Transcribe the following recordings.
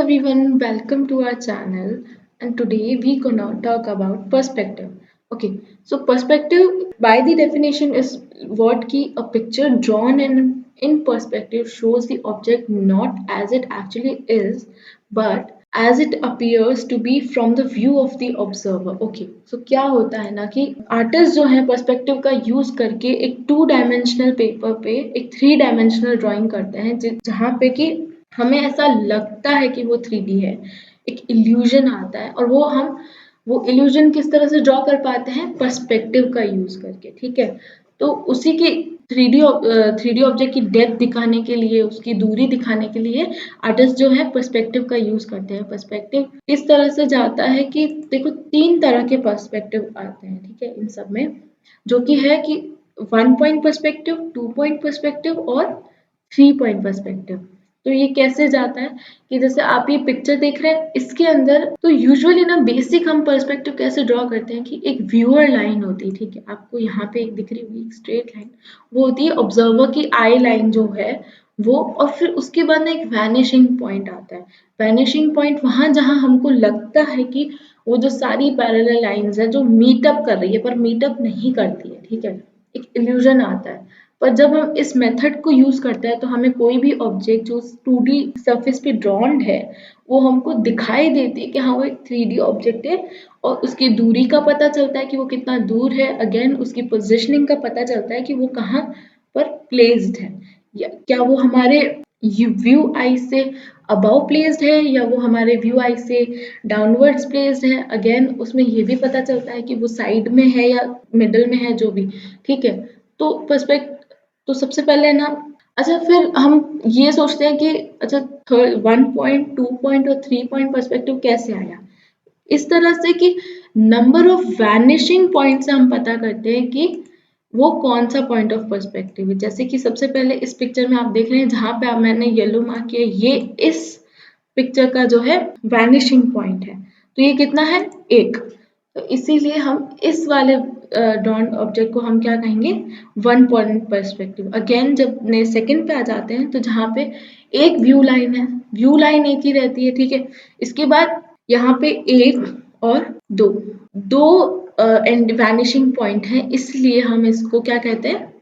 everyone, welcome to our channel. And today we gonna talk about perspective. Okay, so perspective by the definition is what ki a picture drawn in perspective shows the object not as it actually is, but as it appears to be from the view of the observer. Okay, so क्या होता है ना कि artist जो है perspective का use करके एक 2 डायमेंशनल पेपर पे एक 3 डायमेंशनल ड्राइंग करते हैं जहाँ पे कि हमें ऐसा लगता है कि वो 3D है, एक इल्यूजन आता है और वो इल्यूजन किस तरह से ड्रॉ कर पाते हैं पर्सपेक्टिव का यूज करके, ठीक है। तो उसी की 3D ऑब्जेक्ट की डेप्थ दिखाने के लिए, उसकी दूरी दिखाने के लिए आर्टिस्ट जो है पर्सपेक्टिव का यूज करते हैं। पर्सपेक्टिव इस तरह से जाता है कि देखो 3 तरह के पर्सपेक्टिव आते हैं, ठीक है, इन सब में, जो कि है कि 1 पॉइंट पर्सपेक्टिव, 2 पॉइंट पर्सपेक्टिव और 3 पॉइंट पर्सपेक्टिव। तो ये कैसे जाता है कि जैसे आप ये पिक्चर देख रहे हैं, इसके अंदर तो यूजुअली ना बेसिक हम पर्सपेक्टिव कैसे ड्रॉ करते हैं कि एक व्यूअर लाइन होती है, ठीक है, आपको यहाँ पे एक दिख रही होगी, एक स्ट्रेट लाइन, वो होती है ऑब्जर्वर की आई लाइन जो है वो, और फिर उसके बाद ना एक वैनिशिंग पॉइंट आता है। वैनिशिंग पॉइंट वहां जहां हमको लगता है कि वो जो सारी पैरेलल लाइंस है जो मीटअप कर रही है पर मीटअप नहीं करती है, ठीक है, एक इल्यूजन आता है। पर जब हम इस मेथड को यूज करते हैं तो हमें कोई भी ऑब्जेक्ट जो 2D सरफेस पे ड्रॉन्ड है वो हमको दिखाई देती है कि हाँ वो एक 3D ऑब्जेक्ट है, और उसकी दूरी का पता चलता है कि वो कितना दूर है, अगेन उसकी पोजिशनिंग का पता चलता है कि वो कहाँ पर प्लेस्ड है, या क्या वो हमारे व्यू आई से अबव प्लेस्ड है या वो हमारे व्यू आई से डाउनवर्ड्स प्लेस्ड है। अगेन उसमें ये भी पता चलता है कि वो साइड में है या मिडल में है, जो भी, ठीक है। तो पर्सपेक्ट तो सबसे पहले ना, अच्छा फिर हम ये सोचते हैं कि अच्छा 1 पॉइंट, 2 पॉइंट और 3 पॉइंट पर्सपेक्टिव कैसे आया। इस तरह से कि नंबर ऑफ वैनिशिंग पॉइंट से हम पता करते हैं कि वो कौन सा पॉइंट ऑफ पर्सपेक्टिव है। जैसे कि सबसे पहले इस पिक्चर में आप देख रहे हैं जहां पे मैंने येलो मार्क किया, ये इस पिक्चर का जो है वैनिशिंग पॉइंट है, तो ये कितना है 1। तो इसीलिए हम इस वाले ड्रॉन ऑब्जेक्ट को हम क्या कहेंगे 1 पॉइंट पर्सपेक्टिव। अगेन जब सेकंड पे आ जाते हैं तो जहाँ पे एक व्यू लाइन है, व्यू लाइन एक ही रहती है, ठीक है। इसके बाद यहाँ पे 1 और 2 एंड वैनिशिंग पॉइंट है, इसलिए हम इसको क्या कहते हैं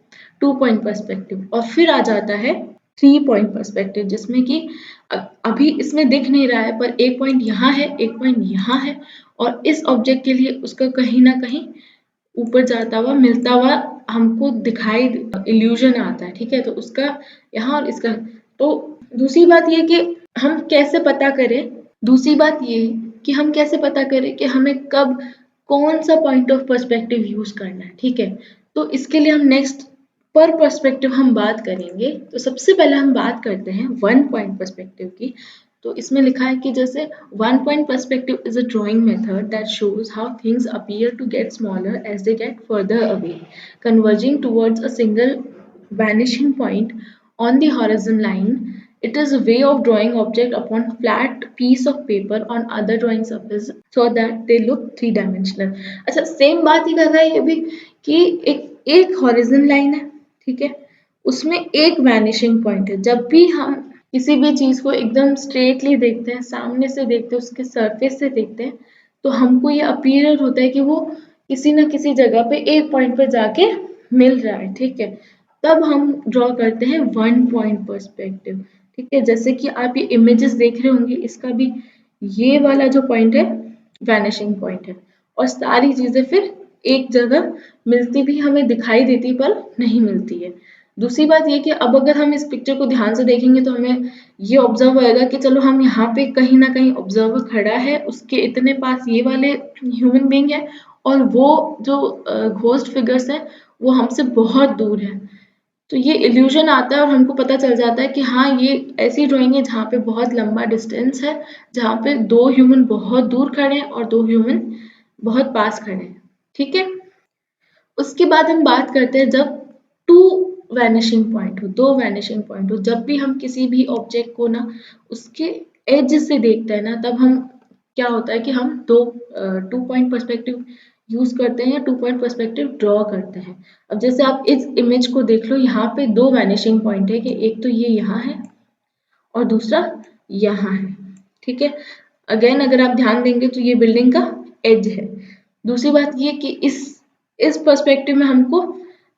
2 पॉइंट पर्सपेक्टिव। और फिर आ जाता है 3 पॉइंट पर्सपेक्टिव, जिसमें कि अभी इसमें दिख नहीं रहा है पर एक पॉइंट यहाँ है, एक पॉइंट यहाँ है, और इस ऑब्जेक्ट के लिए उसका कहीं ना कहीं ऊपर जाता हुआ मिलता हुआ हमको दिखाई इल्यूजन आता है, ठीक है। तो उसका यहाँ और इसका, तो दूसरी बात ये कि हम कैसे पता करें, दूसरी बात ये कि हम कैसे पता करें कि हमें कब कौन सा पॉइंट ऑफ पर्सपेक्टिव यूज करना है, ठीक है। तो इसके लिए हम नेक्स्ट पर पर्सपेक्टिव हम बात करेंगे। तो सबसे पहले हम बात करते हैं 1 पॉइंट पर्सपेक्टिव की। तो इसमें लिखा है कि जैसे 1 point perspective is a drawing method that shows how things appear to get smaller as they get further away, converging towards a single vanishing point on the horizon line. It is a way of drawing object upon flat piece of paper on other drawing surface so that they look 3 dimensional. अच्छा same बात ही कर रहा है ये भी कि एक horizon line है, ठीक है, उसमें एक vanishing point है। जब भी हम किसी भी चीज को एकदम स्ट्रेटली देखते हैं, सामने से देखते हैं, उसके सरफेस से देखते हैं, तो हमको ये अपीयर होता है कि वो किसी न किसी जगह पे एक पॉइंट पे जाके मिल रहा है, ठीक है। तब हम ड्रॉ करते हैं 1 पॉइंट पर्सपेक्टिव, ठीक है। जैसे कि आप ये इमेजेस देख रहे होंगे, इसका भी ये वाला जो पॉइंट है वैनिशिंग पॉइंट है, और सारी चीजें फिर एक जगह मिलती भी हमें दिखाई देती पर नहीं मिलती है। दूसरी बात ये कि अब अगर हम इस पिक्चर को ध्यान से देखेंगे तो हमें ये ऑब्जर्व होएगा कि चलो हम यहाँ पे कहीं ना कहीं ऑब्जर्वर खड़ा है, उसके इतने पास ये वाले ह्यूमन बीइंग है, और वो जो घोस्ट फिगर्स है वो हमसे बहुत दूर है। तो ये इल्यूजन आता है और हमको पता चल जाता है कि हाँ ये ऐसी ड्राइंग है जहाँ पे बहुत लंबा डिस्टेंस है, जहाँ पे 2 ह्यूमन बहुत दूर खड़े हैं और 2 ह्यूमन बहुत पास खड़े हैं, ठीक है। उसके बाद हम बात करते हैं जब 2 वैनिशिंग पॉइंट हो, जब भी हम किसी भी ऑब्जेक्ट को ना उसके एज से देखते हैं ना, तब हम क्या होता है कि हम 2 पॉइंट पर्सपेक्टिव यूज करते हैं या 2 पॉइंट पर्सपेक्टिव ड्रॉ करते हैं। अब जैसे आप इस इमेज को देख लो, यहाँ पे 2 वैनिशिंग पॉइंट है कि एक तो ये यहाँ है और दूसरा यहाँ है, ठीक है। अगेन अगर आप ध्यान देंगे तो ये बिल्डिंग का एज है। दूसरी बात ये कि इस पर्सपेक्टिव में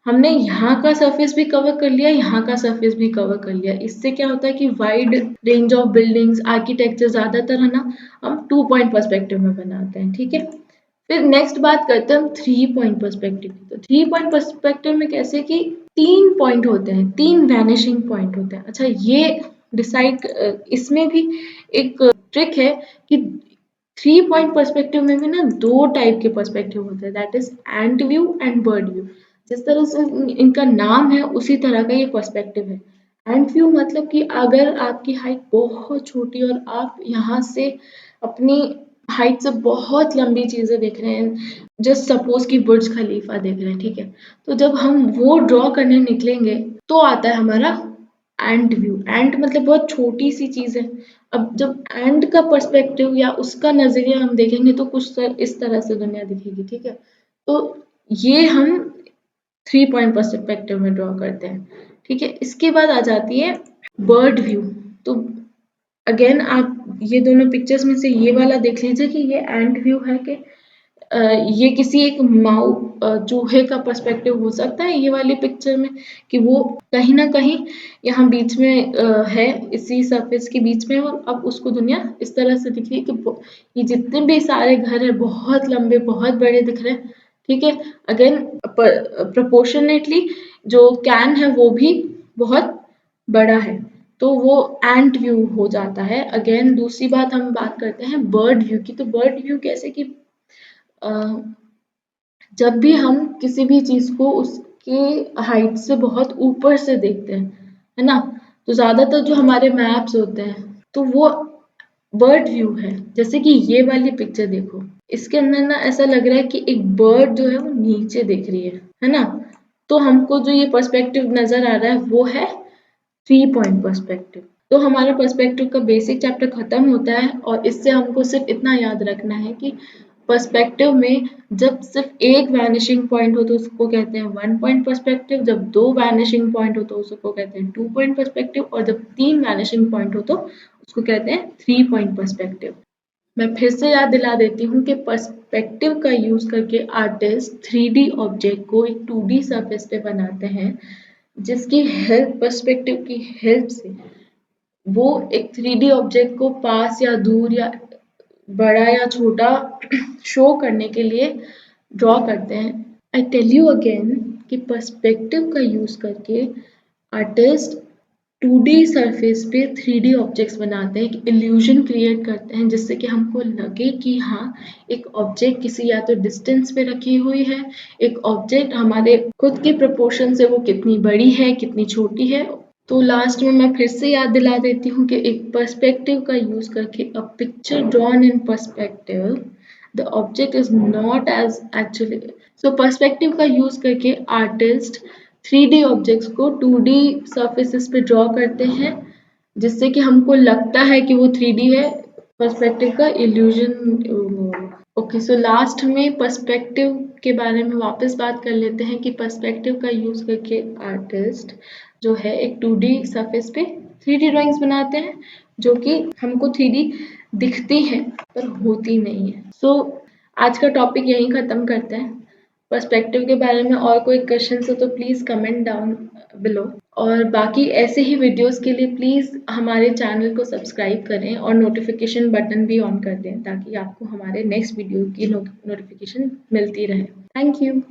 हमने यहाँ का सरफेस भी कवर कर लिया, यहाँ का सरफेस भी कवर कर लिया। इससे क्या होता है कि wide range of buildings, architecture ज्यादातर है ना हम 2 पॉइंट पर्सपेक्टिव में बनाते हैं, ठीक है। फिर नेक्स्ट बात करते हैं हम 3 पॉइंट पर्सपेक्टिव की। तो 3 पॉइंट पर्सपेक्टिव में कैसे कि 3 पॉइंट होते हैं, 3 वैनिशिंग पॉइंट होते हैं। अच्छा, ये डिसाइड इसमें भी एक ट्रिक है कि 3 पॉइंट पर्सपेक्टिव में भी ना 2 टाइप के पर्सपेक्टिव होते हैं, that is ant view and bird view. जिस तरह से इनका नाम है उसी तरह का ये पर्सपेक्टिव है। एंट व्यू मतलब कि अगर आपकी हाइट बहुत छोटी और आप यहाँ से अपनी हाइट से बहुत लंबी चीजें देख रहे हैं, जस्ट सपोज कि बुर्ज खलीफा देख रहे हैं, ठीक है। तो जब हम वो ड्रॉ करने निकलेंगे तो आता है हमारा एंट व्यू। एंट मतलब बहुत छोटी सी चीज है। अब जब एंट का पर्सपेक्टिव या उसका नजरिया हम देखेंगे तो कुछ इस तरह से दुनिया दिखेगी, ठीक है। तो ये हम 3 पॉइंट पर्सपेक्टिव में ड्रॉ करते हैं, ठीक है। इसके बाद आ जाती है बर्ड व्यू। तो अगेन आप ये दोनों पिक्चर्स में से ये वाला देख लीजिए कि ये एंट व्यू है कि ये किसी एक चूहे का पर्सपेक्टिव हो सकता है ये वाली पिक्चर में, कि वो कहीं ना कहीं यहाँ बीच में है, इसी सरफेस के बीच में, और अब उसको दुनिया इस तरह से दिख रही है कि ये जितने भी सारे घर है बहुत लंबे बहुत बड़े दिख रहे हैं, ठीक है। अगेन प्रोपोर्शनेटली जो कैन है वो भी बहुत बड़ा है, तो वो एंट व्यू हो जाता है। अगेन दूसरी बात हम बात करते हैं बर्ड व्यू की। तो बर्ड व्यू कैसे कि अ, जब भी हम किसी भी चीज को उसके हाइट से बहुत ऊपर से देखते हैं, है ना, तो ज्यादातर जो हमारे मैप्स होते हैं तो वो बर्ड व्यू है। जैसे कि ये वाली पिक्चर देखो, इसके अंदर ना ऐसा लग रहा है कि एक बर्ड जो है वो नीचे देख रही है ना। तो हमको जो ये पर्सपेक्टिव नजर आ रहा है वो है 3 पॉइंट पर्सपेक्टिव। तो हमारा पर्सपेक्टिव का बेसिक चैप्टर खत्म होता है, और इससे हमको सिर्फ इतना याद रखना है कि पर्सपेक्टिव में जब सिर्फ एक वैनिशिंग पॉइंट हो तो उसको कहते हैं 1 पॉइंट पर्सपेक्टिव, जब 2 वैनिशिंग पॉइंट हो तो उसको कहते हैं 2 पॉइंट पर्सपेक्टिव, और जब 3 वैनिशिंग पॉइंट हो तो उसको कहते हैं 3 पॉइंट पर्सपेक्टिव। मैं फिर से याद दिला देती हूँ कि पर्सपेक्टिव का यूज करके आर्टिस्ट 3D ऑब्जेक्ट को एक 2D सरफेस पे बनाते हैं, जिसकी हेल्प, पर्सपेक्टिव की हेल्प से वो एक 3D ऑब्जेक्ट को पास या दूर या बड़ा या छोटा शो करने के लिए ड्रॉ करते हैं। आई टेल यू अगेन कि पर्सपेक्टिव का यूज करके आर्टिस्ट 2D सरफेस पे 3D ऑब्जेक्ट्स बनाते हैं, एक इल्यूजन क्रिएट करते हैं जिससे कि हमको लगे कि हाँ एक ऑब्जेक्ट किसी या तो डिस्टेंस पे रखी हुई है, एक ऑब्जेक्ट हमारे खुद के प्रोपोर्शन से वो कितनी बड़ी है कितनी छोटी है। तो लास्ट में मैं फिर से याद दिला देती हूँ कि एक पर्सपेक्टिव का यूज करके a picture drawn in perspective the object is not as actually. So perspective का यूज करके आर्टिस्ट 3D ऑब्जेक्ट्स को 2D सर्फेसिस पे ड्रॉ करते हैं, जिससे कि हमको लगता है कि वो 3D है, पर्सपेक्टिव का इल्यूजन। ओके, सो लास्ट में पर्सपेक्टिव के बारे में वापस बात कर लेते हैं कि पर्सपेक्टिव का यूज करके आर्टिस्ट जो है एक 2D सरफेस पे 3D ड्राइंग्स बनाते हैं, जो कि हमको 3D दिखती है पर होती नहीं है। सो आज का टॉपिक यहीं ख़त्म करते हैं। पर्सपेक्टिव के बारे में और कोई क्वेश्चन हो तो प्लीज़ कमेंट डाउन बिलो, और बाकी ऐसे ही वीडियोस के लिए प्लीज़ हमारे चैनल को सब्सक्राइब करें और नोटिफिकेशन बटन भी ऑन कर दें ताकि आपको हमारे नेक्स्ट वीडियो की नोटिफिकेशन मिलती रहे। Thank you.